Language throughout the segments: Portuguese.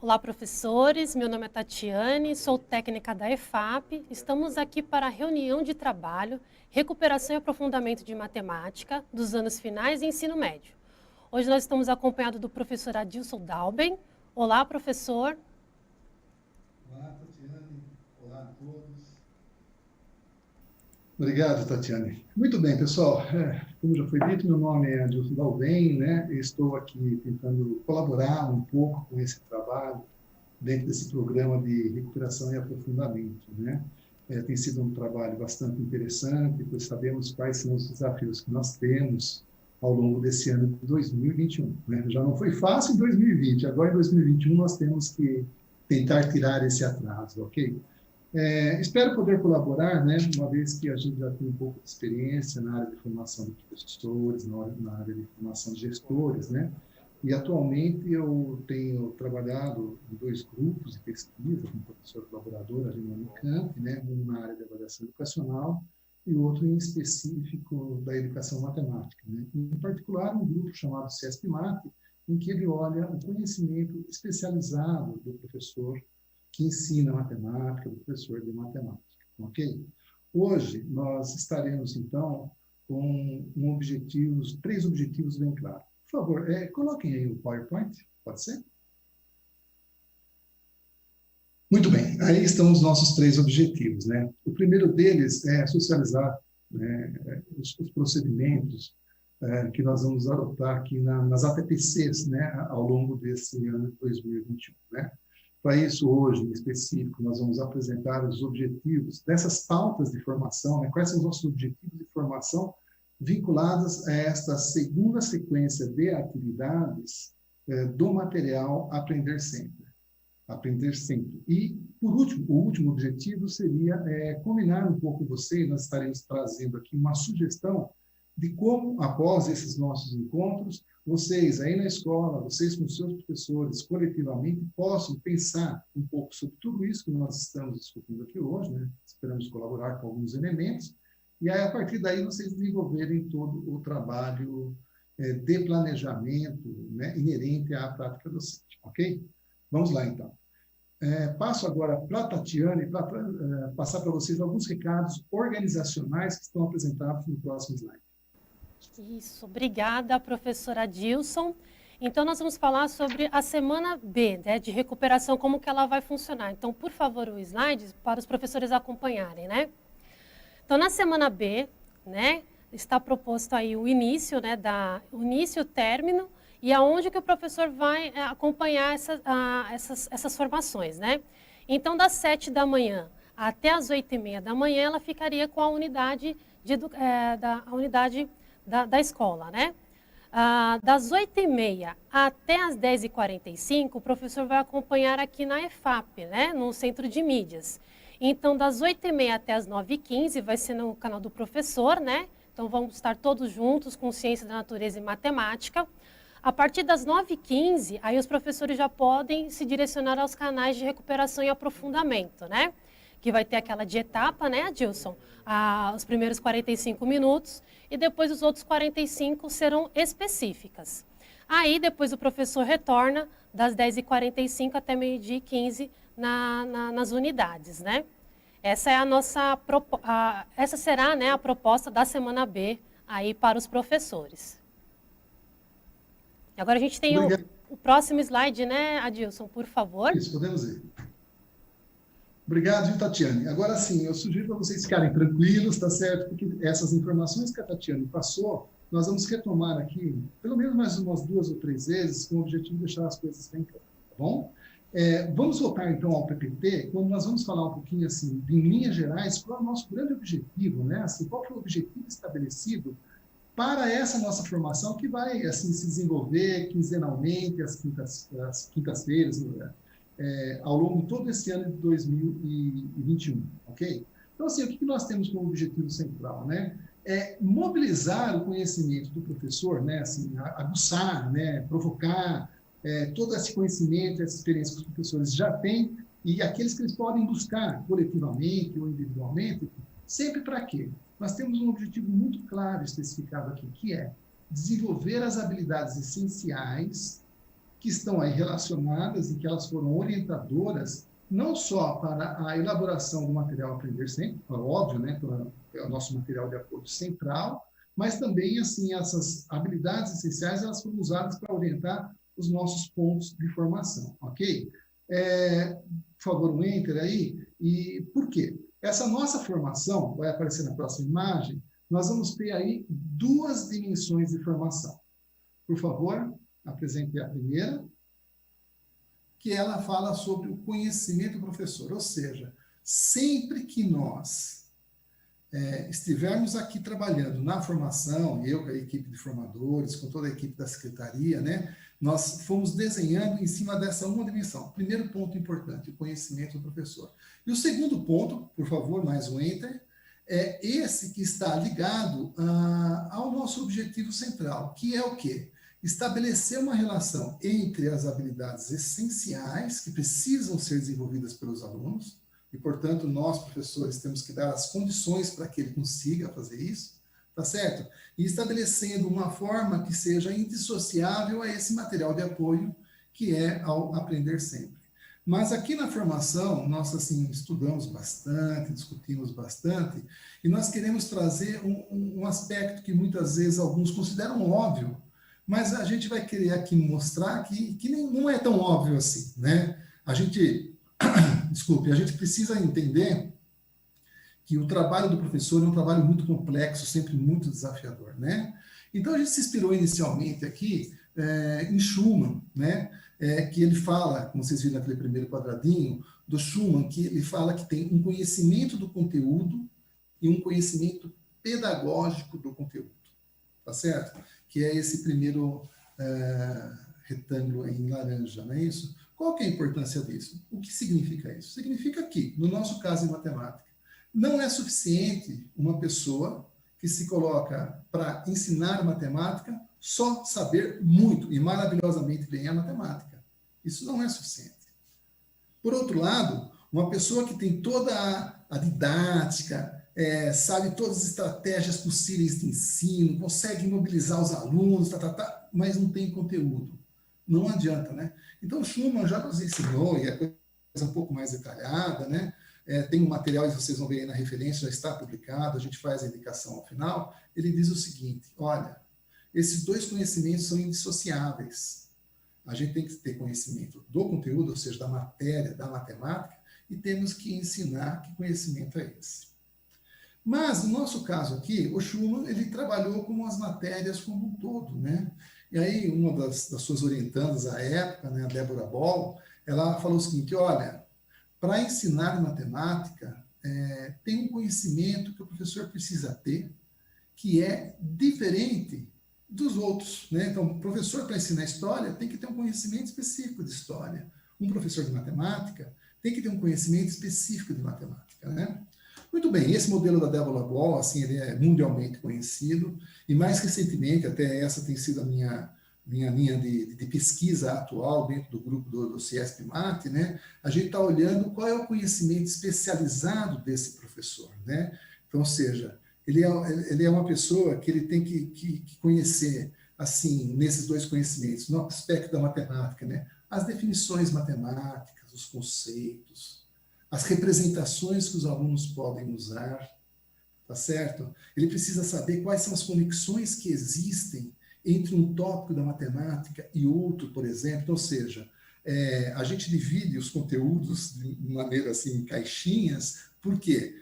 Olá, professores. Meu nome é Tatiane, sou técnica da EFAP. Estamos aqui para a reunião de trabalho, recuperação e aprofundamento de matemática dos anos finais e ensino médio. Hoje nós estamos acompanhados do professor Adilson Dalben. Olá, professor. Olá, Tatiane. Olá a todos. Obrigado, Tatiane. Muito bem, pessoal. Como já foi dito, meu nome é Adilson Dalben, né? Estou aqui tentando colaborar um pouco com esse trabalho dentro desse programa de recuperação e aprofundamento, né? Tem sido um trabalho bastante interessante, pois sabemos quais são os desafios que nós temos ao longo desse ano de 2021, né? Já não foi fácil em 2020, agora em 2021 nós temos que tentar tirar esse atraso, ok? Espero poder colaborar, né, uma vez que a gente já tem um pouco de experiência na área de formação de professores, na área de formação de gestores, né, e atualmente eu tenho trabalhado em 2 grupos de pesquisa, como professor colaborador ali no Unicamp, né, um na área de avaliação educacional e outro em específico da educação matemática, né, em particular um grupo chamado CESP-MAT, em que ele olha o conhecimento especializado do professor que ensina matemática, do professor de matemática, ok? Hoje nós estaremos, então, com objetivos, 3 objetivos bem claros. Por favor, coloquem aí o PowerPoint, pode ser? Muito bem, aí estão os nossos 3 objetivos, né? O primeiro deles é socializar, né, os procedimentos que nós vamos adotar aqui nas ATPCs, né, ao longo desse ano de 2021, né? Para isso, hoje, em específico, nós vamos apresentar os objetivos dessas pautas de formação, né? Quais são os nossos objetivos de formação vinculados a esta segunda sequência de atividades do material Aprender Sempre. Aprender Sempre. E, por último, o último objetivo seria combinar um pouco com vocês, nós estaremos trazendo aqui uma sugestão de como, após esses nossos encontros, vocês aí na escola, vocês com seus professores, coletivamente, possam pensar um pouco sobre tudo isso que nós estamos discutindo aqui hoje, né? Esperamos colaborar com alguns elementos, e aí, a partir daí, vocês desenvolverem todo o trabalho de planejamento, né, inerente à prática docente, ok? Vamos lá, então. Passo agora para a Tatiane, para passar para vocês alguns recados organizacionais que estão apresentados no próximo slide. Isso, obrigada, professora Adilson. Então, nós vamos falar sobre a semana B, né, de recuperação, como que ela vai funcionar. Então, por favor, o slide para os professores acompanharem, né? Então, na semana B, né, está proposto aí o início, né, o início, o término, e aonde que o professor vai acompanhar essas formações, né? Então, das 7 da manhã até as 8h30 da manhã, ela ficaria com a unidade, da escola, né? Das 8h30 até as 10h45, o professor vai acompanhar aqui na EFAP, né, no Centro de Mídias. Então, das 8h30 até as 9h15 vai ser no canal do professor, né? Então, vamos estar todos juntos com Ciência da Natureza e Matemática. A partir das 9h15, aí os professores já podem se direcionar aos canais de recuperação e aprofundamento, né? Que vai ter aquela de etapa, né, Adilson? Os primeiros 45 minutos e depois os outros 45 serão específicas. Aí depois o professor retorna das 10h45 até 12h15 nas unidades, né? Essa é essa será, né, a proposta da semana B aí para os professores. Agora a gente tem o próximo slide, né, Adilson, por favor. Isso, podemos ir. Obrigado, Tatiane. Agora sim, eu sugiro para vocês ficarem tranquilos, tá certo? Porque essas informações que a Tatiane passou, nós vamos retomar aqui, pelo menos mais umas 2 ou 3 vezes, com o objetivo de deixar as coisas bem claras, tá bom? Vamos voltar, então, ao PPT, quando nós vamos falar um pouquinho, assim, em linhas gerais, qual é o nosso grande objetivo, né? Assim, qual foi o objetivo estabelecido para essa nossa formação que vai, assim, se desenvolver quinzenalmente, às quintas-feiras, ao longo de todo esse ano de 2021, ok? Então, assim, o que nós temos como objetivo central, né? É mobilizar o conhecimento do professor, né? Assim, aguçar, né? Provocar todo esse conhecimento, essa experiência que os professores já têm e aqueles que eles podem buscar coletivamente ou individualmente, sempre para quê? Nós temos um objetivo muito claro especificado aqui, que é desenvolver as habilidades essenciais que estão aí relacionadas e que elas foram orientadoras não só para a elaboração do material Aprender Sempre, óbvio, né, é o nosso material de apoio central, mas também, assim, essas habilidades essenciais, elas foram usadas para orientar os nossos pontos de formação, ok? Por favor, um enter aí. E por quê? Essa nossa formação, vai aparecer na próxima imagem, nós vamos ter aí duas dimensões de formação. Por favor, apresente a primeira, que ela fala sobre o conhecimento do professor, ou seja, sempre que nós estivermos aqui trabalhando na formação, eu com a equipe de formadores, com toda a equipe da secretaria, né, nós fomos desenhando em cima dessa uma dimensão. Primeiro ponto importante, o conhecimento do professor. E o segundo ponto, por favor, mais um enter, é esse que está ligado ao nosso objetivo central, que é o quê? Estabelecer uma relação entre as habilidades essenciais que precisam ser desenvolvidas pelos alunos, e, portanto, nós, professores, temos que dar as condições para que ele consiga fazer isso, tá certo? E estabelecendo uma forma que seja indissociável a esse material de apoio, que é ao Aprender Sempre. Mas aqui na formação, nós, assim, estudamos bastante, discutimos bastante, e nós queremos trazer um aspecto que muitas vezes alguns consideram óbvio, mas a gente vai querer aqui mostrar que não é tão óbvio assim, né? A gente precisa entender que o trabalho do professor é um trabalho muito complexo, sempre muito desafiador, né? Então, a gente se inspirou inicialmente aqui em Schumann, né? Que ele fala, como vocês viram naquele primeiro quadradinho, do Schumann, que ele fala que tem um conhecimento do conteúdo e um conhecimento pedagógico do conteúdo, tá certo? Que é esse primeiro retângulo em laranja, não é isso? Qual que é a importância disso? O que significa isso? Significa que, no nosso caso em matemática, não é suficiente uma pessoa que se coloca para ensinar matemática só saber muito e maravilhosamente bem a matemática. Isso não é suficiente. Por outro lado, uma pessoa que tem toda a didática, sabe todas as estratégias possíveis de ensino, consegue mobilizar os alunos, mas não tem conteúdo. Não adianta, né? Então, Schumann já nos ensinou, e é coisa um pouco mais detalhada, né? Tem um material, e vocês vão ver aí na referência, já está publicado, a gente faz a indicação ao final. Ele diz o seguinte: olha, esses dois conhecimentos são indissociáveis. A gente tem que ter conhecimento do conteúdo, ou seja, da matéria, da matemática, e temos que ensinar que conhecimento é esse. Mas, no nosso caso aqui, o Schumann, ele trabalhou com as matérias como um todo, né? E aí, uma das suas orientandas à época, né, a Débora Boll, ela falou o seguinte: olha, para ensinar matemática, tem um conhecimento que o professor precisa ter, que é diferente dos outros, né? Então, o professor, para ensinar história, tem que ter um conhecimento específico de história. Um professor de matemática tem que ter um conhecimento específico de matemática, né? Muito bem, esse modelo da Débora Boll, assim, ele é mundialmente conhecido, e mais recentemente, até essa tem sido a minha linha de pesquisa atual dentro do grupo do CIESP-MAT, né? A gente está olhando qual é o conhecimento especializado desse professor, né? Então, ou seja, ele é uma pessoa que ele tem que conhecer, assim, nesses dois conhecimentos, no aspecto da matemática, né? As definições matemáticas, os conceitos, as representações que os alunos podem usar, tá certo? Ele precisa saber quais são as conexões que existem entre um tópico da matemática e outro, por exemplo. Então, ou seja, a gente divide os conteúdos de maneira assim, em caixinhas, por quê?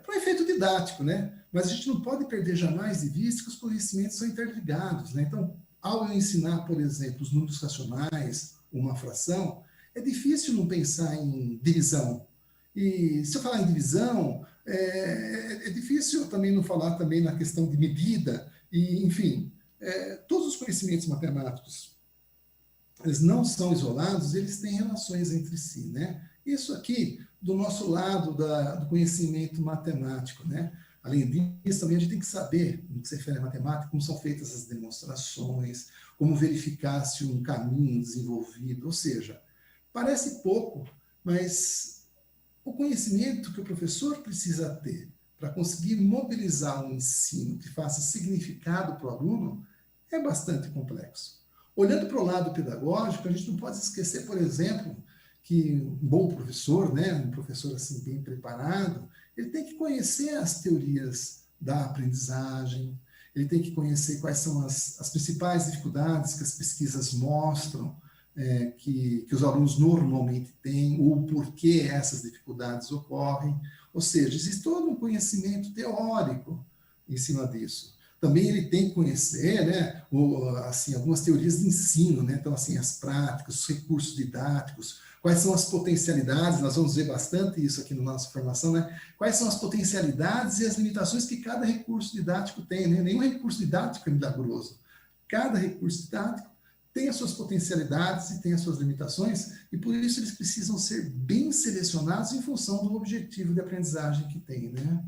Para efeito didático, né? Mas a gente não pode perder jamais de vista que os conhecimentos são interligados, né? Então, ao eu ensinar, por exemplo, os números racionais, uma fração, é difícil não pensar em divisão. E se eu falar em divisão, é difícil também não falar também na questão de medida, e, enfim, todos os conhecimentos matemáticos, eles não são isolados, eles têm relações entre si, né? Isso aqui, do nosso lado do conhecimento matemático, né? Além disso, também a gente tem que saber, no que se refere à matemática, como são feitas as demonstrações, como verificar se um caminho desenvolvido, ou seja, parece pouco, mas o conhecimento que o professor precisa ter para conseguir mobilizar um ensino que faça significado para o aluno é bastante complexo. Olhando para o lado pedagógico, a gente não pode esquecer, por exemplo, que um bom professor, né, um professor assim bem preparado, ele tem que conhecer as teorias da aprendizagem, ele tem que conhecer quais são as principais dificuldades que as pesquisas mostram, que os alunos normalmente têm, ou por que essas dificuldades ocorrem. Ou seja, existe todo um conhecimento teórico em cima disso. Também ele tem que conhecer, né, assim, algumas teorias de ensino, né? Então, assim, as práticas, os recursos didáticos, quais são as potencialidades, nós vamos ver bastante isso aqui na nossa formação, né? Quais são as potencialidades e as limitações que cada recurso didático tem, né? Nenhum recurso didático é milagroso. Cada recurso didático tem as suas potencialidades e tem as suas limitações, e por isso eles precisam ser bem selecionados em função do objetivo de aprendizagem que tem, né?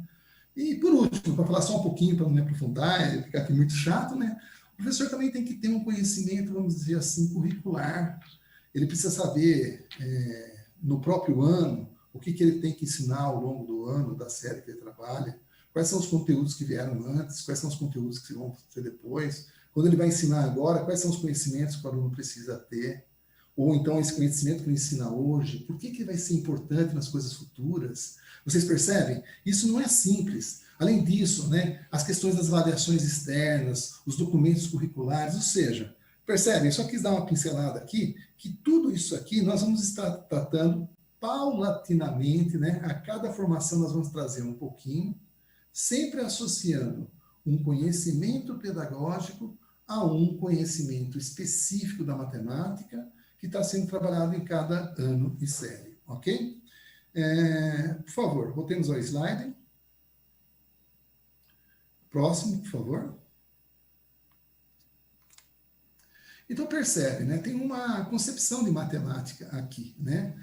E, por último, para falar só um pouquinho, para não me aprofundar, ficar aqui muito chato, né? O professor também tem que ter um conhecimento, vamos dizer assim, curricular. Ele precisa saber, no próprio ano, o que ele tem que ensinar ao longo do ano, da série que ele trabalha, quais são os conteúdos que vieram antes, quais são os conteúdos que vão ter depois, quando ele vai ensinar agora, quais são os conhecimentos que o aluno precisa ter, ou então esse conhecimento que ele ensina hoje, por que vai ser importante nas coisas futuras. Vocês percebem? Isso não é simples. Além disso, né, as questões das avaliações externas, os documentos curriculares, ou seja, percebem? Só quis dar uma pincelada aqui, que tudo isso aqui nós vamos estar tratando paulatinamente, né? A cada formação nós vamos trazer um pouquinho, sempre associando um conhecimento pedagógico a um conhecimento específico da matemática que está sendo trabalhado em cada ano e série, ok? Por favor, voltemos ao slide. Próximo, por favor. Então, percebe, né? Tem uma concepção de matemática aqui, né?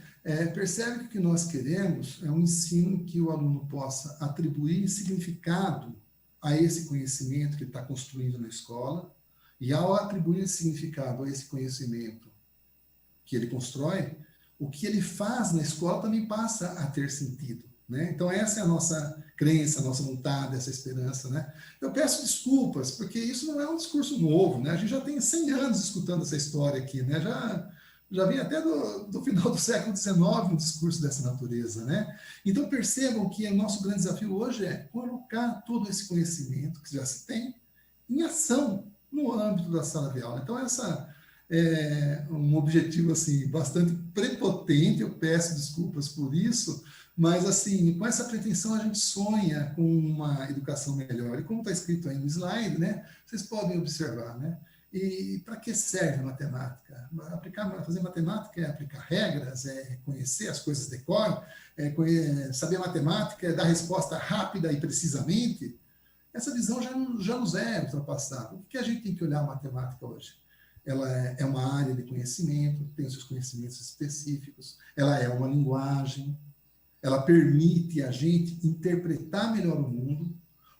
Percebe que o que nós queremos é um ensino que o aluno possa atribuir significado a esse conhecimento que ele está construindo na escola, e ao atribuir significado a esse conhecimento que ele constrói, o que ele faz na escola também passa a ter sentido, né? Então, essa é a nossa crença, a nossa vontade, essa esperança, né? Eu peço desculpas, porque isso não é um discurso novo, né? A gente já tem 100 anos escutando essa história aqui, né? Já vem até do final do século XIX um discurso dessa natureza, né? Então, percebam que o nosso grande desafio hoje é colocar todo esse conhecimento que já se tem em ação no âmbito da sala de aula. Então, essa é um objetivo assim bastante prepotente, eu peço desculpas por isso, mas assim, com essa pretensão a gente sonha com uma educação melhor. E como está escrito aí no slide, né, vocês podem observar, né? E para que serve a matemática? Fazer matemática é aplicar regras, é conhecer as coisas de cor, saber matemática, é dar resposta rápida e precisamente. Essa visão já nos é ultrapassada. O que a gente tem que olhar a matemática hoje? Ela é uma área de conhecimento, tem seus conhecimentos específicos, ela é uma linguagem, ela permite a gente interpretar melhor o mundo,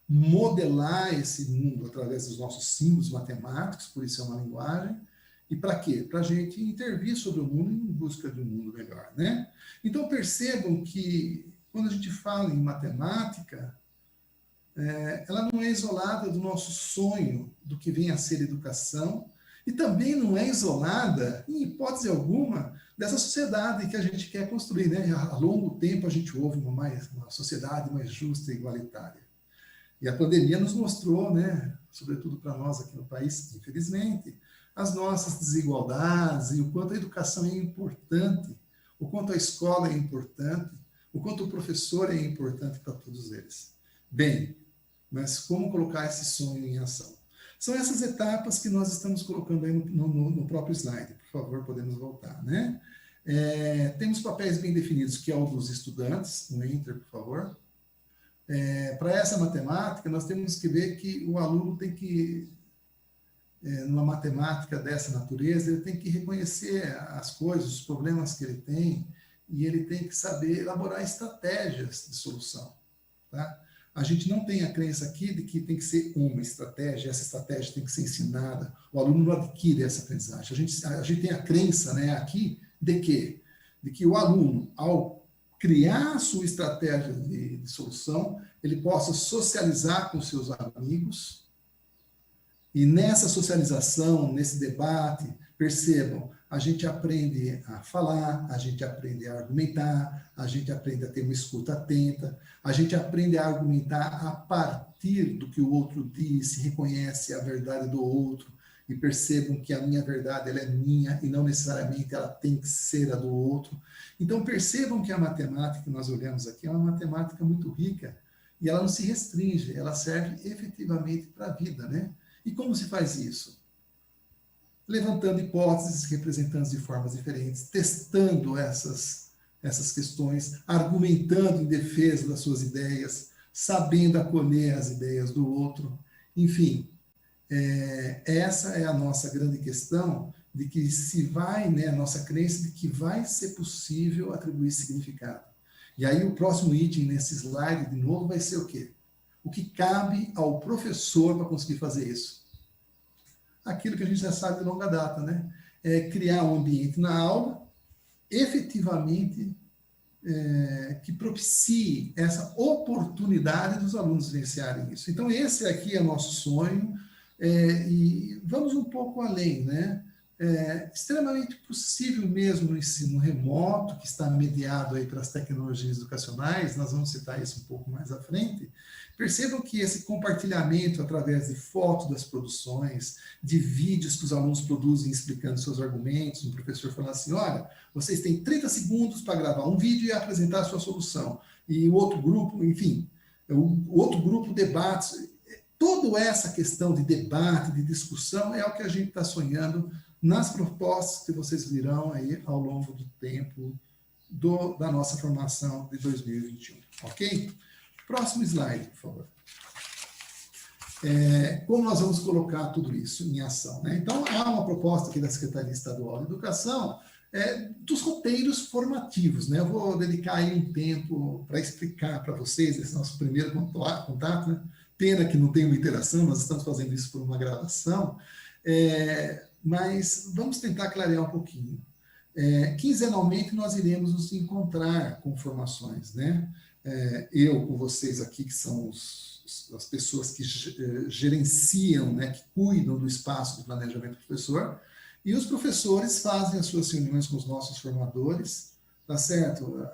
modelar esse mundo através dos nossos símbolos matemáticos, por isso é uma linguagem. E para quê? Para a gente intervir sobre o mundo em busca de um mundo melhor, né? Então, percebam que quando a gente fala em matemática, ela não é isolada do nosso sonho do que vem a ser educação, e também não é isolada, em hipótese alguma, dessa sociedade que a gente quer construir, né? A longo tempo a gente ouve uma sociedade mais justa e igualitária. E a pandemia nos mostrou, né, sobretudo para nós aqui no país, infelizmente, as nossas desigualdades e o quanto a educação é importante, o quanto a escola é importante, o quanto o professor é importante para todos eles. Bem, mas como colocar esse sonho em ação? São essas etapas que nós estamos colocando aí no próprio slide. Por favor, podemos voltar, né? Temos papéis bem definidos, que é o dos estudantes. Um enter, por favor. Para essa matemática, nós temos que ver que o aluno tem que, numa matemática dessa natureza, ele tem que reconhecer as coisas, os problemas que ele tem, e ele tem que saber elaborar estratégias de solução, tá? A gente não tem a crença aqui de que tem que ser uma estratégia, essa estratégia tem que ser ensinada, o aluno não adquire essa aprendizagem. A gente tem a crença, né, aqui de quê? De que o aluno, ao criar a sua estratégia de solução, ele possa socializar com seus amigos E nessa socialização, nesse debate, percebam, a gente aprende a falar, a gente aprende a argumentar, a gente aprende a ter uma escuta atenta, a gente aprende a argumentar a partir do que o outro diz, reconhece a verdade do outro, e percebam que a minha verdade ela é minha e não necessariamente ela tem que ser a do outro. Então percebam que a matemática que nós olhamos aqui é uma matemática muito rica e ela não se restringe, ela serve efetivamente para a vida, né? E como se faz isso? Levantando hipóteses, representando de formas diferentes, testando essas questões, argumentando em defesa das suas ideias, sabendo acolher as ideias do outro, enfim. Essa é a nossa grande questão de que se vai, né, a nossa crença de que vai ser possível atribuir significado. E aí o próximo item nesse slide, de novo, vai ser o quê? O que cabe ao professor para conseguir fazer isso? Aquilo que a gente já sabe de longa data, né? É criar um ambiente na aula, efetivamente, que propicie essa oportunidade dos alunos vivenciarem isso. Então, esse aqui é o nosso sonho, e vamos um pouco além, né? Extremamente possível mesmo no ensino remoto, que está mediado aí pelas tecnologias educacionais, nós vamos citar isso um pouco mais à frente. Percebam que esse compartilhamento através de fotos das produções, de vídeos que os alunos produzem explicando seus argumentos, um professor falando assim, olha, vocês têm 30 segundos para gravar um vídeo e apresentar a sua solução. E o outro grupo, enfim, o outro grupo debate. Toda essa questão de debate, de discussão, é o que a gente está sonhando nas propostas que vocês virão aí ao longo do tempo da nossa formação de 2021, ok? Próximo slide, por favor. Como nós vamos colocar tudo isso em ação, né? Então, há uma proposta aqui da Secretaria Estadual de Educação dos roteiros formativos, né? Eu vou dedicar aí um tempo para explicar para vocês esse nosso primeiro contato, né? Pena que não tem uma interação, nós estamos fazendo isso por uma gravação, mas vamos tentar clarear um pouquinho. Quinzenalmente nós iremos nos encontrar com formações, né? Eu com vocês aqui, que são as pessoas que gerenciam, né, que cuidam do espaço de planejamento do professor, e os professores fazem as suas reuniões com os nossos formadores, tá certo?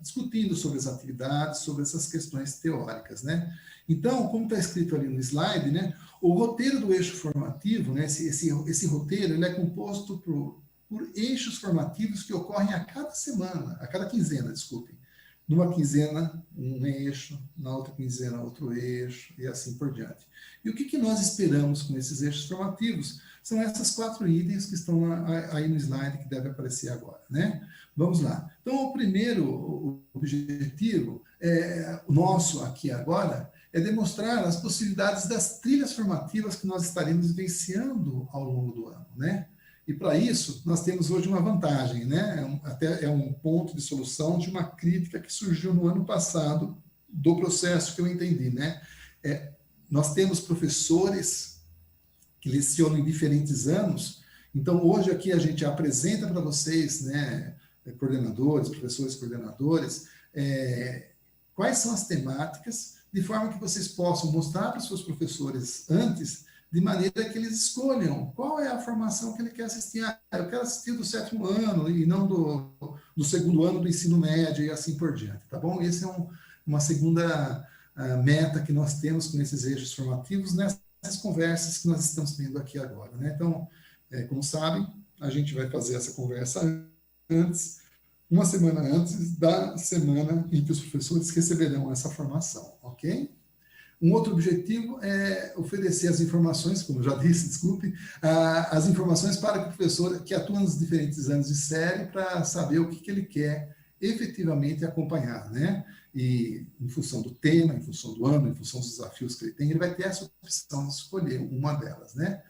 Discutindo sobre as atividades, sobre essas questões teóricas, né? Então, como está escrito ali no slide, né, o roteiro do eixo formativo, né, esse roteiro, ele é composto por eixos formativos que ocorrem a cada semana, a cada quinzena, desculpem. Numa quinzena, um eixo, na outra quinzena, outro eixo, e assim por diante. E o que nós esperamos com esses eixos formativos? São essas 4 itens que estão aí no slide, que deve aparecer agora, né? Vamos lá. Então, o primeiro objetivo, nosso aqui agora, é demonstrar as possibilidades das trilhas formativas que nós estaremos vivenciando ao longo do ano, né? E para isso, nós temos hoje uma vantagem, né? Até é um ponto de solução de uma crítica que surgiu no ano passado do processo que eu entendi, né? Nós temos professores que lecionam em diferentes anos, então hoje aqui a gente apresenta para vocês, né, coordenadores, professores coordenadores, quais são as temáticas, de forma que vocês possam mostrar para os seus professores antes, de maneira que eles escolham qual é a formação que ele quer assistir. Eu quero assistir do 7º ano e não do 2º ano do ensino médio e assim por diante, tá bom? Esse é uma segunda meta que nós temos com esses eixos formativos nessas conversas que nós estamos tendo aqui agora, né? Então, como sabem, a gente vai fazer essa conversa antes, uma semana antes da semana em que os professores receberão essa formação, ok? Um outro objetivo é oferecer as informações, como eu já disse, desculpe, as informações para que o professor que atua nos diferentes anos de série para saber o que ele quer efetivamente acompanhar, né? E em função do tema, em função do ano, em função dos desafios que ele tem, ele vai ter essa opção de escolher uma delas, né?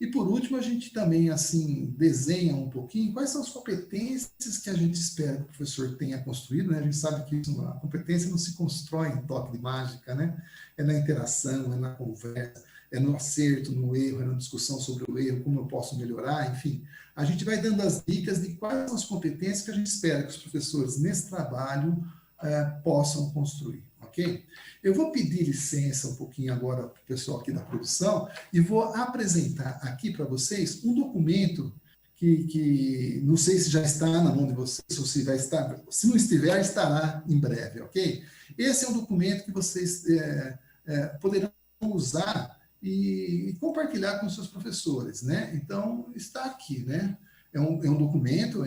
E por último, a gente também, assim, desenha um pouquinho quais são as competências que a gente espera que o professor tenha construído, né? A gente sabe que a competência não se constrói em toque de mágica, né? É na interação, é na conversa, é no acerto, no erro, é na discussão sobre o erro, como eu posso melhorar, enfim. A gente vai dando as dicas de quais são as competências que a gente espera que os professores, nesse trabalho, possam construir, ok? ok? Eu vou pedir licença um pouquinho agora para o pessoal aqui da produção e vou apresentar aqui para vocês um documento que não sei se já está na mão de vocês ou se vai estar, se não estiver, estará em breve, ok? Esse é um documento que vocês poderão usar e compartilhar com seus professores, né? Então, está aqui, né? É um documento,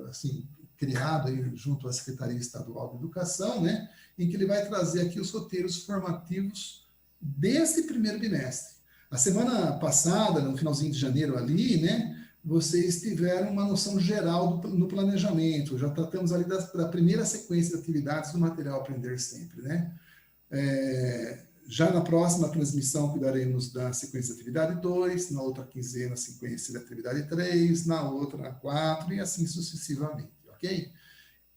assim, criado aí junto à Secretaria Estadual de Educação, né? Em que ele vai trazer aqui os roteiros formativos desse primeiro bimestre. A semana passada, no finalzinho de janeiro ali, né? Vocês tiveram uma noção geral no planejamento, já tratamos ali da primeira sequência de atividades do material Aprender Sempre, né? Já na próxima transmissão, cuidaremos da sequência de atividade 2, na outra quinzena, a sequência de atividade 3, na outra, a 4, e assim sucessivamente, ok?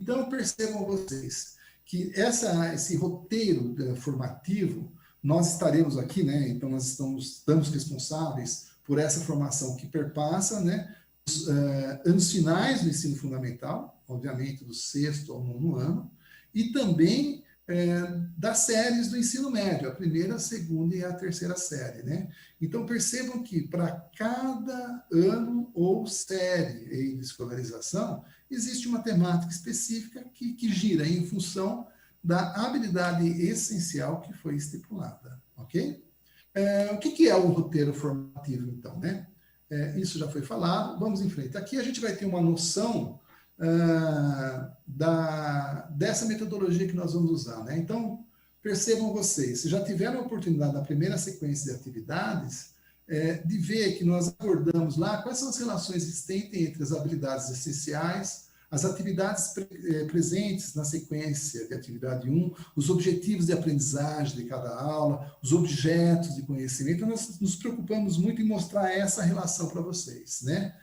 Então, percebam vocês que esse roteiro formativo, nós estaremos aqui, né? Então, nós estamos responsáveis por essa formação que perpassa, né? Os anos finais do ensino fundamental, obviamente do 6º ao 9º ano, e também das séries do ensino médio, a primeira, a segunda e a terceira série, né? Então, percebam que para cada ano ou série de escolarização, existe uma temática específica que gira em função da habilidade essencial que foi estipulada, ok? O que é o roteiro formativo, então, né? Isso já foi falado, vamos em frente. Aqui a gente vai ter uma noção dessa metodologia que nós vamos usar, né? Então, percebam vocês, se já tiveram a oportunidade na primeira sequência de atividades, de ver que nós abordamos lá quais são as relações existentes entre as habilidades essenciais, as atividades presentes na sequência de atividade 1, os objetivos de aprendizagem de cada aula, os objetos de conhecimento. Então, nós nos preocupamos muito em mostrar essa relação para vocês, né?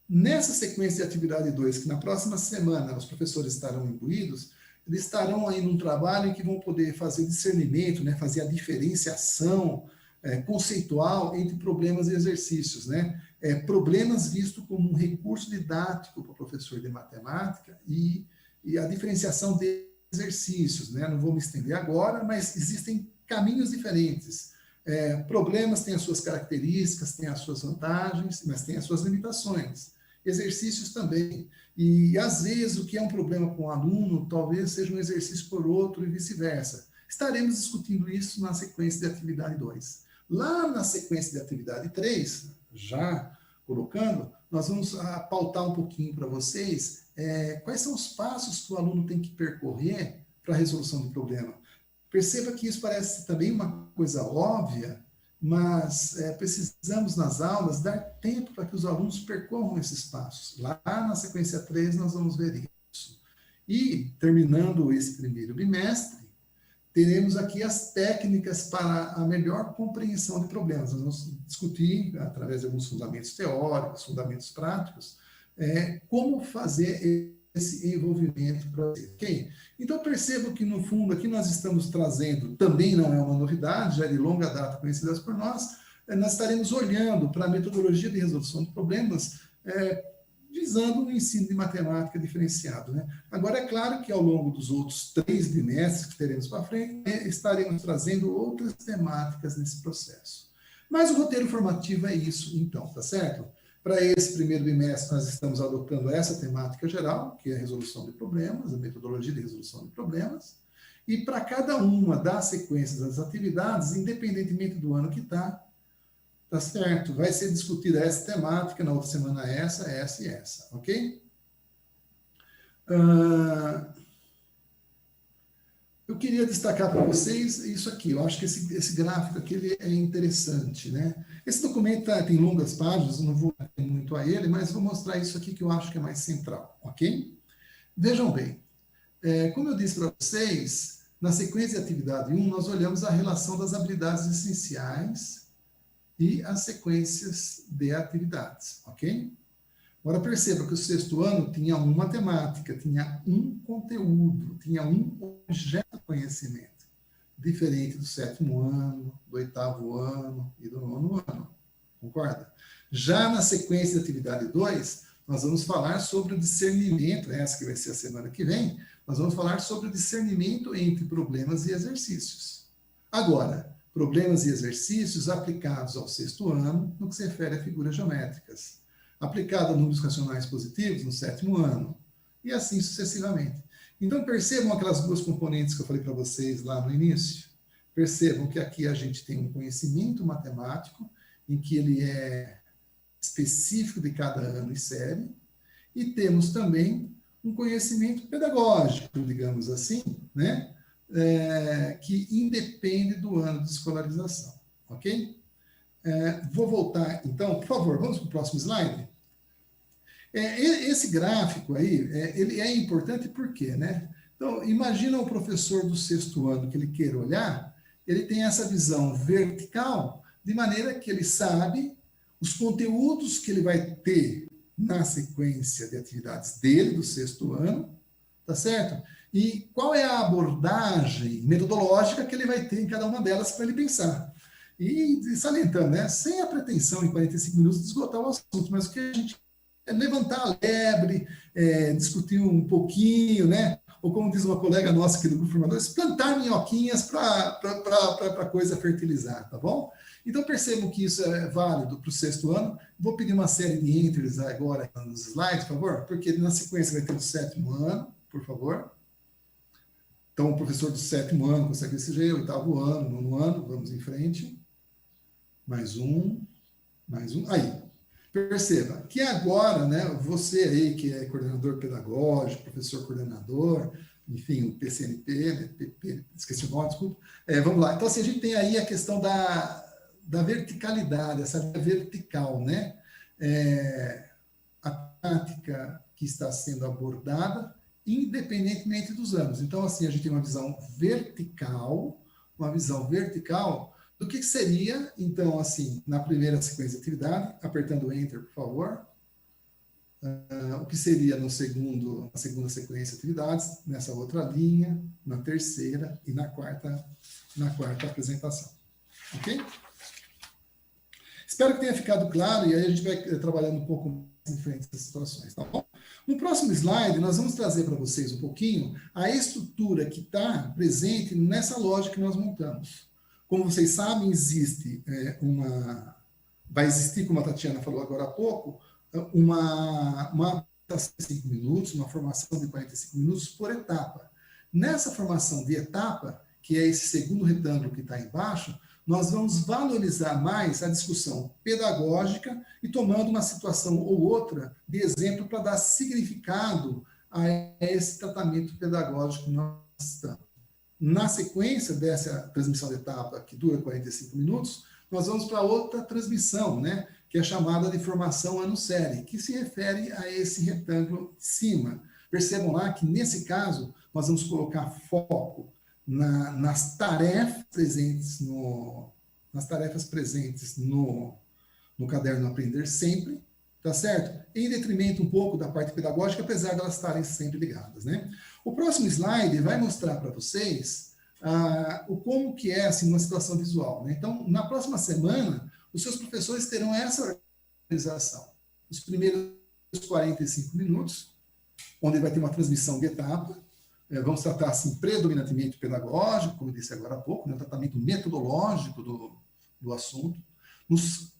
Nessa sequência de atividade 2, que na próxima semana os professores estarão imbuídos, eles estarão aí num trabalho em que vão poder fazer discernimento, né, fazer a diferenciação conceitual entre problemas e exercícios, né? Problemas visto como um recurso didático para o professor de matemática e a diferenciação de exercícios, né? Não vou me estender agora, mas existem caminhos diferentes. Problemas têm as suas características, têm as suas vantagens, mas têm as suas limitações. Exercícios também. E, às vezes, o que é um problema com o aluno, talvez seja um exercício por outro e vice-versa. Estaremos discutindo isso na sequência de atividade 2. Lá na sequência de atividade 3, já colocando, nós vamos pautar um pouquinho para vocês quais são os passos que o aluno tem que percorrer para a resolução do problema. Perceba que isso parece também uma coisa óbvia, mas precisamos nas aulas dar tempo para que os alunos percorram esses passos. Lá na sequência 3 nós vamos ver isso. E, terminando esse primeiro bimestre, teremos aqui as técnicas para a melhor compreensão de problemas. Nós vamos discutir, através de alguns fundamentos teóricos, fundamentos práticos, como fazer esse envolvimento para você, ok? Então, percebo que, no fundo, aqui nós estamos trazendo, também não é uma novidade, já é de longa data conhecidas por nós estaremos olhando para a metodologia de resolução de problemas, visando um ensino de matemática diferenciado, né? Agora, é claro que ao longo dos outros 3 bimestres que teremos para frente, estaremos trazendo outras temáticas nesse processo. Mas o roteiro formativo é isso, então, tá certo? Para esse primeiro bimestre, nós estamos adotando essa temática geral, que é a resolução de problemas, a metodologia de resolução de problemas, e para cada uma das sequências das atividades, independentemente do ano que está, tá certo? Vai ser discutida essa temática, na outra semana essa e essa, ok? Eu queria destacar para vocês isso aqui. Eu acho que esse gráfico aqui ele é interessante, né? Esse documento tem longas páginas, eu não vou muito a ele, mas vou mostrar isso aqui que eu acho que é mais central, ok? Vejam bem, como eu disse para vocês, na sequência de atividade 1, nós olhamos a relação das habilidades essenciais e as sequências de atividades, ok? Agora perceba que o 6º ano tinha uma temática, tinha um conteúdo, tinha um objeto de conhecimento, diferente do 7º ano, do 8º ano e do 9º ano, concorda? Já na sequência de atividade 2, nós vamos falar sobre o discernimento, essa que vai ser a semana que vem, Nós vamos falar sobre o discernimento entre problemas e exercícios. Agora, problemas e exercícios aplicados ao 6º ano, no que se refere a figuras geométricas. Aplicado a números racionais positivos, no 7º ano. E assim sucessivamente. Então, percebam aquelas duas componentes que eu falei para vocês lá no início. Percebam que aqui a gente tem um conhecimento matemático, em que ele é específico de cada ano e série, e temos também um conhecimento pedagógico, digamos assim, né? Que independe do ano de escolarização, ok? Vou voltar, então, por favor, vamos para o próximo slide? Esse gráfico aí, ele é importante por quê, né? Então, imagina o professor do 6º ano que ele queira olhar, ele tem essa visão vertical, de maneira que ele sabe os conteúdos que ele vai ter na sequência de atividades dele, do 6º ano, tá certo? E qual é a abordagem metodológica que ele vai ter em cada uma delas para ele pensar. E salientando, né? Sem a pretensão em 45 minutos de esgotar o assunto, mas o que a gente é levantar a lebre, discutir um pouquinho, né? Ou como diz uma colega nossa aqui do grupo formadores, plantar minhoquinhas para a coisa fertilizar, tá bom? Então percebam que isso é válido para o 6º ano. Vou pedir uma série de entries agora nos slides, por favor, porque na sequência vai ter o 7º ano, por favor. Então o professor do 7º ano consegue esse jeito, 8º ano, 9º ano, vamos em frente. Mais um. Aí. Perceba que agora, né, você aí que é coordenador pedagógico, professor coordenador, enfim, o PCNP, né, esqueci o nome, desculpa. Vamos lá. Então, assim, a gente tem aí a questão da verticalidade, essa vertical, né? A prática que está sendo abordada, independentemente dos anos. Então, assim, a gente tem uma visão vertical do que seria, então, assim, na primeira sequência de atividade, apertando Enter, por favor, o que seria na segunda sequência de atividades, nessa outra linha, na terceira e na quarta apresentação. Ok? Espero que tenha ficado claro, e aí a gente vai trabalhando um pouco mais em frente a essas situações, tá bom? No próximo slide, nós vamos trazer para vocês um pouquinho a estrutura que está presente nessa lógica que nós montamos. Como vocês sabem, vai existir, como a Tatiana falou agora há pouco, uma apresentação de 5 minutos, uma formação de 45 minutos por etapa. Nessa formação de etapa, que é esse segundo retângulo que está embaixo, nós vamos valorizar mais a discussão pedagógica e tomando uma situação ou outra de exemplo para dar significado a esse tratamento pedagógico que nós estamos. Na sequência dessa transmissão de etapa, que dura 45 minutos, nós vamos para outra transmissão, né, que é chamada de formação ano-série, que se refere a esse retângulo de cima. Percebam lá que, nesse caso, nós vamos colocar foco nas tarefas presentes no caderno Aprender Sempre, tá certo? Em detrimento um pouco da parte pedagógica, apesar de elas estarem sempre ligadas, né? O próximo slide vai mostrar para vocês como que é assim, uma situação visual, né? Então, na próxima semana, os seus professores terão essa organização. Os primeiros 45 minutos, onde vai ter uma transmissão de etapa, vamos tratar assim, predominantemente pedagógico, como eu disse agora há pouco, né? Um tratamento metodológico do assunto. Nos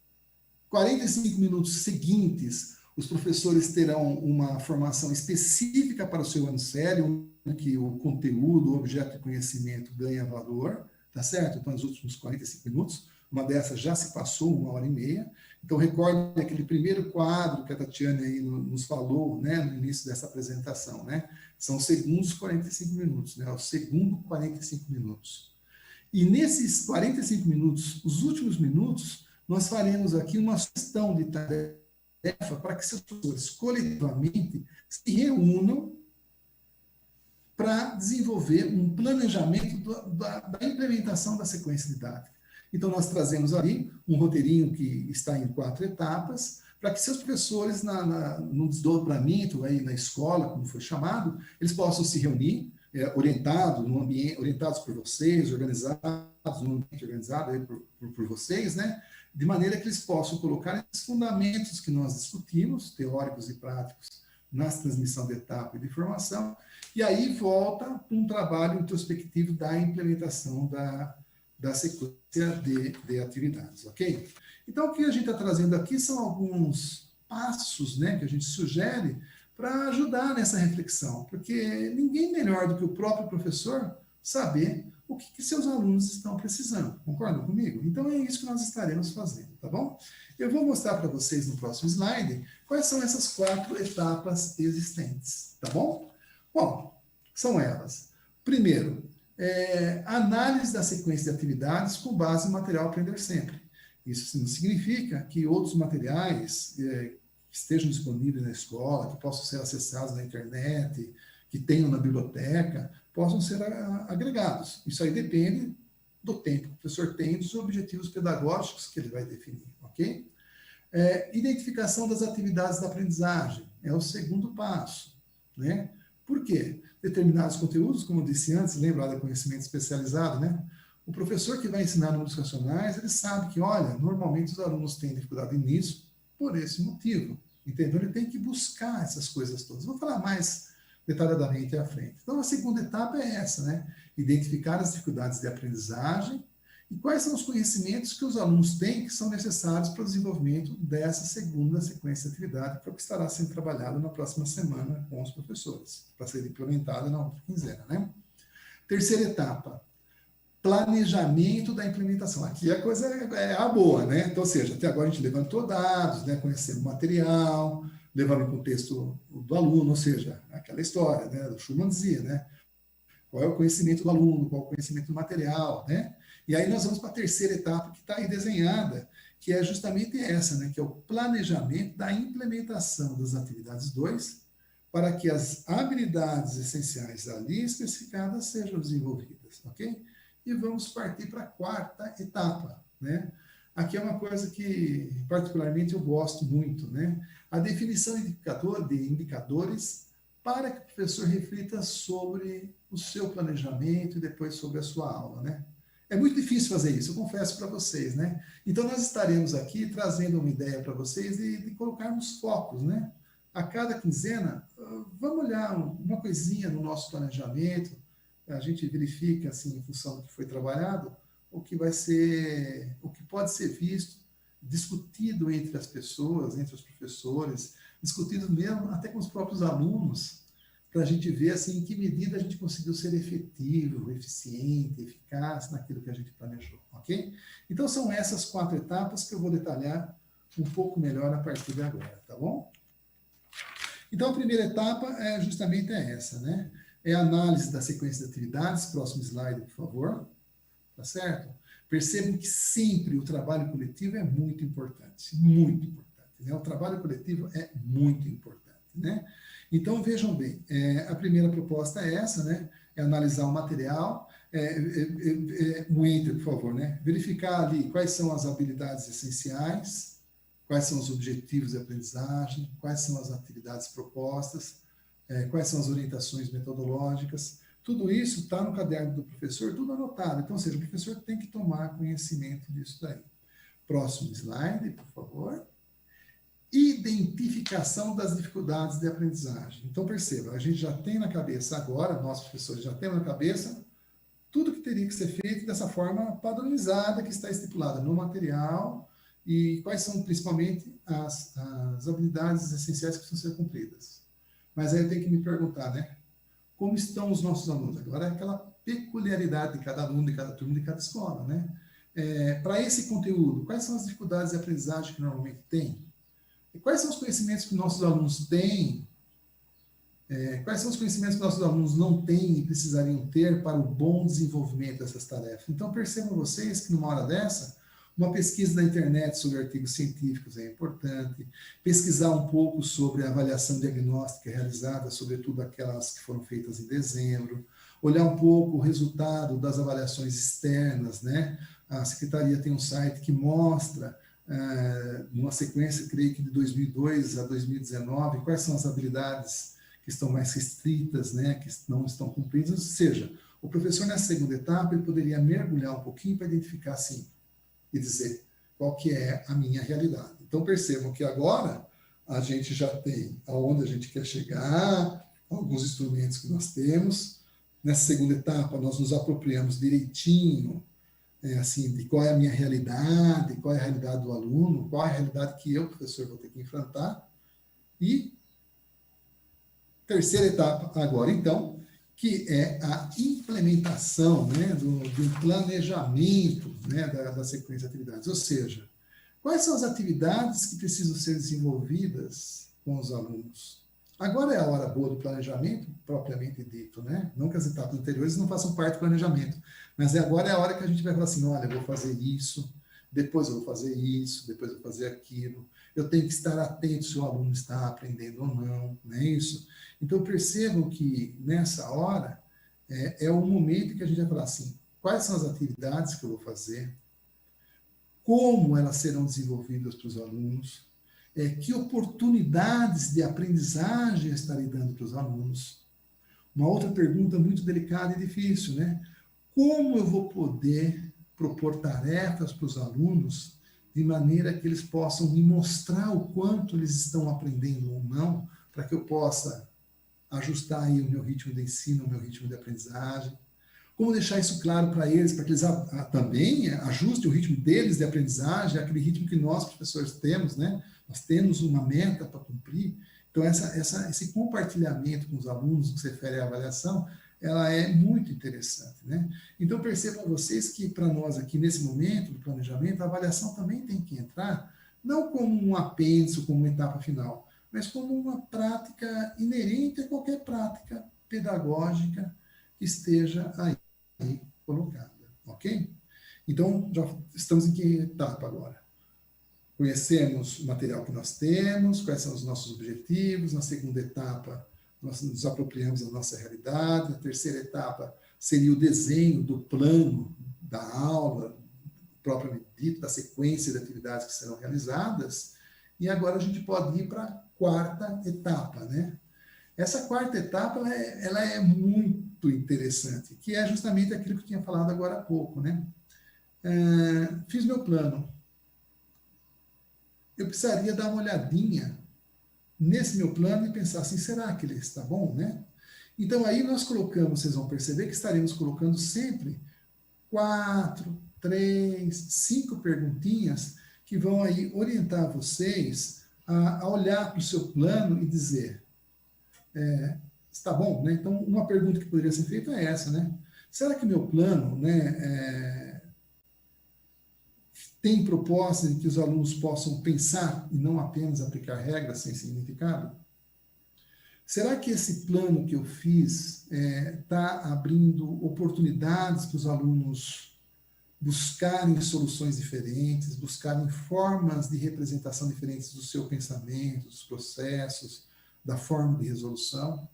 45 minutos seguintes, os professores terão uma formação específica para o seu ano sério, que o conteúdo, o objeto de conhecimento ganha valor, tá certo? Então, nos últimos 45 minutos, uma dessas já se passou 1h30. Então, recorde aquele primeiro quadro que a Tatiana aí nos falou, né, no início dessa apresentação, né? São os segundos 45 minutos, né? O segundo 45 minutos. E nesses 45 minutos, os últimos minutos, nós faremos aqui uma sugestão de tarefa para que seus professores coletivamente se reúnam para desenvolver um planejamento da implementação da sequência didática. Então, nós trazemos ali um roteirinho que está em 4 etapas, para que seus professores, no desdobramento aí na escola, como foi chamado, eles possam se reunir, orientados por vocês, organizados, num ambiente organizado aí por vocês, né? De maneira que eles possam colocar esses fundamentos que nós discutimos, teóricos e práticos, na transmissão de etapa e de formação, E aí volta para um trabalho introspectivo da implementação da sequência de atividades, ok? Então, o que a gente está trazendo aqui são alguns passos, né, que a gente sugere para ajudar nessa reflexão, porque ninguém melhor do que o próprio professor saber o que seus alunos estão precisando. Concordam comigo? Então, é isso que nós estaremos fazendo, tá bom? Eu vou mostrar para vocês no próximo slide quais são essas 4 etapas existentes, tá bom? Bom, são elas. Primeiro, análise da sequência de atividades com base no material Aprender Sempre. Isso não significa que outros materiais que estejam disponíveis na escola, que possam ser acessados na internet, que tenham na biblioteca, possam ser agregados. Isso aí depende do tempo que o professor tem e dos objetivos pedagógicos que ele vai definir, ok? Identificação das atividades da aprendizagem é o segundo passo, né? Por quê? Determinados conteúdos, como eu disse antes, lembra do conhecimento especializado, né? O professor que vai ensinar números racionais, ele sabe que, olha, normalmente os alunos têm dificuldade nisso por esse motivo, entendeu? Ele tem que buscar essas coisas todas. Vou falar mais detalhadamente à frente. Então, a segunda etapa é essa, né? Identificar as dificuldades de aprendizagem e quais são os conhecimentos que os alunos têm que são necessários para o desenvolvimento dessa segunda sequência de atividade, que é o que estará sendo trabalhado na próxima semana com os professores, para ser implementada na outra quinzena, né? Terceira etapa, planejamento da implementação. Aqui a coisa é a boa, né? Então, ou seja, até agora a gente levantou dados, né? Conhecendo o material, levando em contexto do aluno, ou seja, aquela história, né? O Schumann dizia, né? Qual é o conhecimento do aluno, qual é o conhecimento do material, né? E aí nós vamos para a terceira etapa que está aí desenhada, que é justamente essa, né? Que é o planejamento da implementação das atividades 2, para que as habilidades essenciais ali especificadas sejam desenvolvidas, ok? E vamos partir para a quarta etapa, né? Aqui é uma coisa que, particularmente, eu gosto muito, né? A definição de indicadores para que o professor reflita sobre o seu planejamento e depois sobre a sua aula, né? É muito difícil fazer isso, eu confesso para vocês, né? Então, nós estaremos aqui trazendo uma ideia para vocês de colocarmos focos, né? A cada quinzena, vamos olhar uma coisinha no nosso planejamento, a gente verifica, assim, em função do que foi trabalhado, o que pode ser visto, discutido entre as pessoas, entre os professores, discutido mesmo até com os próprios alunos, para a gente ver, assim, em que medida a gente conseguiu ser efetivo, eficiente, eficaz naquilo que a gente planejou, ok? Então, são essas 4 etapas que eu vou detalhar um pouco melhor a partir de agora, tá bom? Então, a primeira etapa é justamente essa, né? É a análise da sequência de atividades. Próximo slide, por favor. Tá certo? Percebam que sempre o trabalho coletivo é muito importante. Muito importante. Né? O trabalho coletivo é muito importante. Né? Então, vejam bem, a primeira proposta é essa, né? É analisar o material. Um enter, por favor, né? Verificar ali quais são as habilidades essenciais, quais são os objetivos de aprendizagem, quais são as atividades propostas, quais são as orientações metodológicas. Tudo isso está no caderno do professor, tudo anotado. Então, ou seja, o professor tem que tomar conhecimento disso daí. Próximo slide, por favor. Identificação das dificuldades de aprendizagem. Então, perceba, a gente já tem na cabeça agora, nós professores já temos na cabeça tudo que teria que ser feito dessa forma padronizada que está estipulada no material e quais são principalmente as habilidades essenciais que precisam ser cumpridas. Mas aí eu tenho que me perguntar, né? Como estão os nossos alunos? Agora é aquela peculiaridade de cada aluno, de cada turma, de cada escola, né? Para esse conteúdo, quais são as dificuldades de aprendizagem que normalmente tem? E quais são os conhecimentos que nossos alunos têm? Quais são os conhecimentos que nossos alunos não têm e precisariam ter para o bom desenvolvimento dessas tarefas? Então, percebam vocês que numa hora dessa, uma pesquisa na internet sobre artigos científicos é importante, pesquisar um pouco sobre a avaliação diagnóstica realizada, sobretudo aquelas que foram feitas em dezembro, olhar um pouco o resultado das avaliações externas, né? A Secretaria tem um site que mostra, numa sequência, creio que de 2002 a 2019, quais são as habilidades que estão mais restritas, né? Que não estão cumpridas, ou seja, o professor nessa segunda etapa, ele poderia mergulhar um pouquinho para identificar, assim, e dizer qual que é a minha realidade. Então, percebam que agora a gente já tem aonde a gente quer chegar, alguns instrumentos que nós temos. Nessa segunda etapa, nós nos apropriamos direitinho, assim, de qual é a minha realidade, qual é a realidade do aluno, qual é a realidade que eu, professor, vou ter que enfrentar. E terceira etapa agora, então, que é a implementação, né, do planejamento, né, da sequência de atividades. Ou seja, quais são as atividades que precisam ser desenvolvidas com os alunos? Agora é a hora boa do planejamento, propriamente dito, né? Não que as etapas anteriores não façam parte do planejamento, mas agora é a hora que a gente vai falar assim, olha, eu vou fazer isso, depois eu vou fazer isso, depois eu vou fazer aquilo. Eu tenho que estar atento se o aluno está aprendendo ou não, não é isso? Então, percebam que nessa hora é o momento que a gente vai falar assim, quais são as atividades que eu vou fazer, como elas serão desenvolvidas para os alunos, que oportunidades de aprendizagem eu estarei dando para os alunos. Uma outra pergunta muito delicada e difícil, né? Como eu vou poder propor tarefas para os alunos de maneira que eles possam me mostrar o quanto eles estão aprendendo ou não, para que eu possa ajustar aí o meu ritmo de ensino, o meu ritmo de aprendizagem. Como deixar isso claro para eles, para que eles também ajustem o ritmo deles de aprendizagem, aquele ritmo que nós, professores, temos, né? Nós temos uma meta para cumprir. Então, esse compartilhamento com os alunos, que se refere à avaliação, ela é muito interessante, né? Então, percebam vocês que, para nós aqui, nesse momento do planejamento, a avaliação também tem que entrar, não como um apêndice, como uma etapa final, mas como uma prática inerente a qualquer prática pedagógica que esteja aí colocada, ok? Então, já estamos em que etapa agora? Conhecemos o material que nós temos, quais são os nossos objetivos. Na segunda etapa, nós nos apropriamos da nossa realidade. Na terceira etapa, seria o desenho do plano da aula, propriamente dito, da sequência de atividades que serão realizadas. E agora a gente pode ir para a quarta etapa, né? Essa quarta etapa, ela é muito interessante, que é justamente aquilo que eu tinha falado agora há pouco, né? Fiz meu plano. Eu precisaria dar uma olhadinha nesse meu plano e pensar assim, será que ele está bom, né? Então, aí nós colocamos, vocês vão perceber que estaremos colocando sempre 4, 3, 5 perguntinhas que vão aí orientar vocês a olhar para o seu plano e dizer, está bom, né? Então, uma pergunta que poderia ser feita é essa, né? Será que meu plano, né, tem proposta de que os alunos possam pensar e não apenas aplicar regras sem significado? Será que esse plano que eu fiz está abrindo oportunidades para os alunos buscarem soluções diferentes, buscarem formas de representação diferentes do seu pensamento, dos processos, da forma de resolução?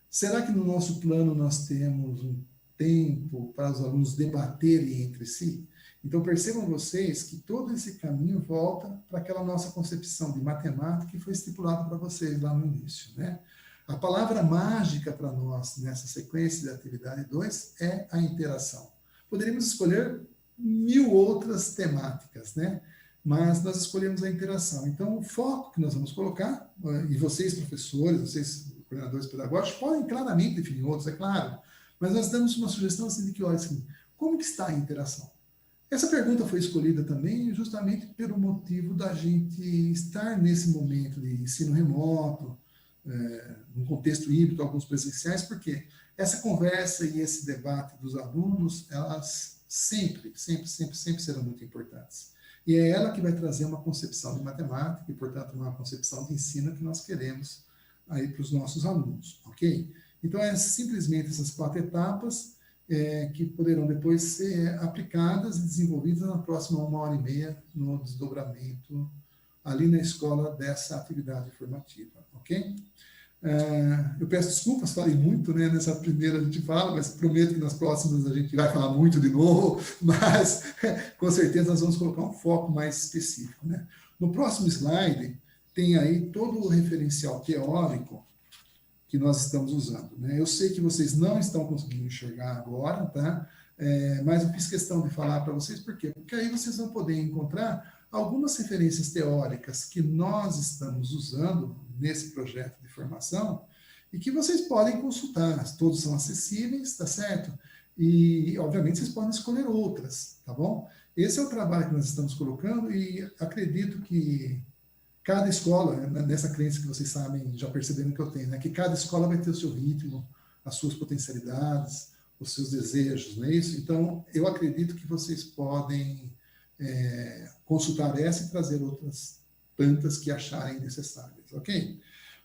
Será que no nosso plano nós temos um tempo para os alunos debaterem entre si? Então, percebam vocês que todo esse caminho volta para aquela nossa concepção de matemática que foi estipulada para vocês lá no início, né? A palavra mágica para nós nessa sequência de atividade 2 é a interação. Poderíamos escolher 1000 outras temáticas, né? Mas nós escolhemos a interação. Então, o foco que nós vamos colocar, e vocês, professores, vocês, coordenadores pedagógicos, podem claramente definir outros, é claro, mas nós damos uma sugestão assim, de que, olha, assim, como que está a interação? Essa pergunta foi escolhida também justamente pelo motivo da gente estar nesse momento de ensino remoto, num contexto híbrido, alguns presenciais, porque essa conversa e esse debate dos alunos, elas sempre serão muito importantes. E é ela que vai trazer uma concepção de matemática e, portanto, uma concepção de ensino que nós queremos aí para os nossos alunos, ok? Então, é simplesmente essas 4 etapas que poderão depois ser aplicadas e desenvolvidas na próxima 1h30 no desdobramento ali na escola dessa atividade formativa, ok? Eu peço desculpas, falei muito, né? Nessa primeira a gente fala, mas prometo que nas próximas a gente vai falar muito de novo, mas com certeza nós vamos colocar um foco mais específico, né? No próximo slide tem aí todo o referencial teórico que nós estamos usando, né? Eu sei que vocês não estão conseguindo enxergar agora, tá? Mas eu fiz questão de falar para vocês, por quê? Porque aí vocês vão poder encontrar algumas referências teóricas que nós estamos usando nesse projeto de formação e que vocês podem consultar, todos são acessíveis, tá certo? E, obviamente, vocês podem escolher outras, tá bom? Esse é o trabalho que nós estamos colocando e acredito que cada escola, nessa crença que vocês sabem, já perceberam que eu tenho, né? Que cada escola vai ter o seu ritmo, as suas potencialidades, os seus desejos, não é isso? Então, eu acredito que vocês podem consultar essa e trazer outras tantas que acharem necessárias, ok?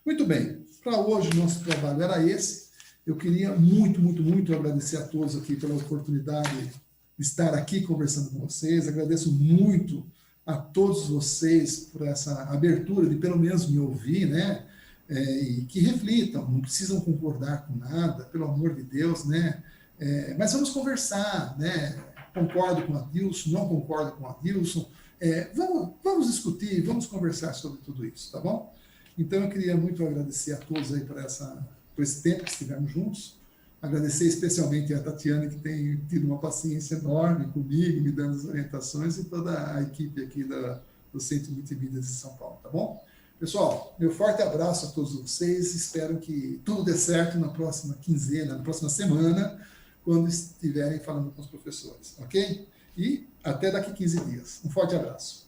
Muito bem, para hoje nosso trabalho era esse. Eu queria muito, muito, muito agradecer a todos aqui pela oportunidade de estar aqui conversando com vocês. Agradeço muito a todos vocês por essa abertura de pelo menos me ouvir, né? E que reflitam, não precisam concordar com nada, pelo amor de Deus, né? Mas vamos conversar, né? Concordo com a Adilson, não concordo com a Adilson. Vamos discutir, vamos conversar sobre tudo isso, tá bom? Então, eu queria muito agradecer a todos aí por esse tempo que estivemos juntos. Agradecer especialmente a Tatiana, que tem tido uma paciência enorme comigo, me dando as orientações, e toda a equipe aqui do Centro Multimídias de São Paulo, tá bom? Pessoal, meu forte abraço a todos vocês. Espero que tudo dê certo na próxima quinzena, na próxima semana, quando estiverem falando com os professores, ok? E até daqui 15 dias. Um forte abraço.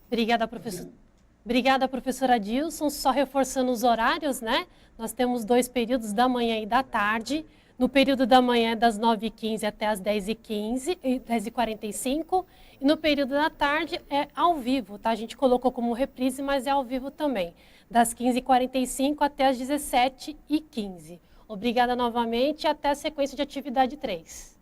Obrigada, professor. Obrigada, professora Adilson. Só reforçando os horários, né? Nós temos 2 períodos, da manhã e da tarde. No período da manhã é das 9h15 até as 10h15, 10h45. E no período da tarde é ao vivo, tá? A gente colocou como reprise, mas é ao vivo também. Das 15h45 até as 17h15. Obrigada novamente e até a sequência de atividade 3.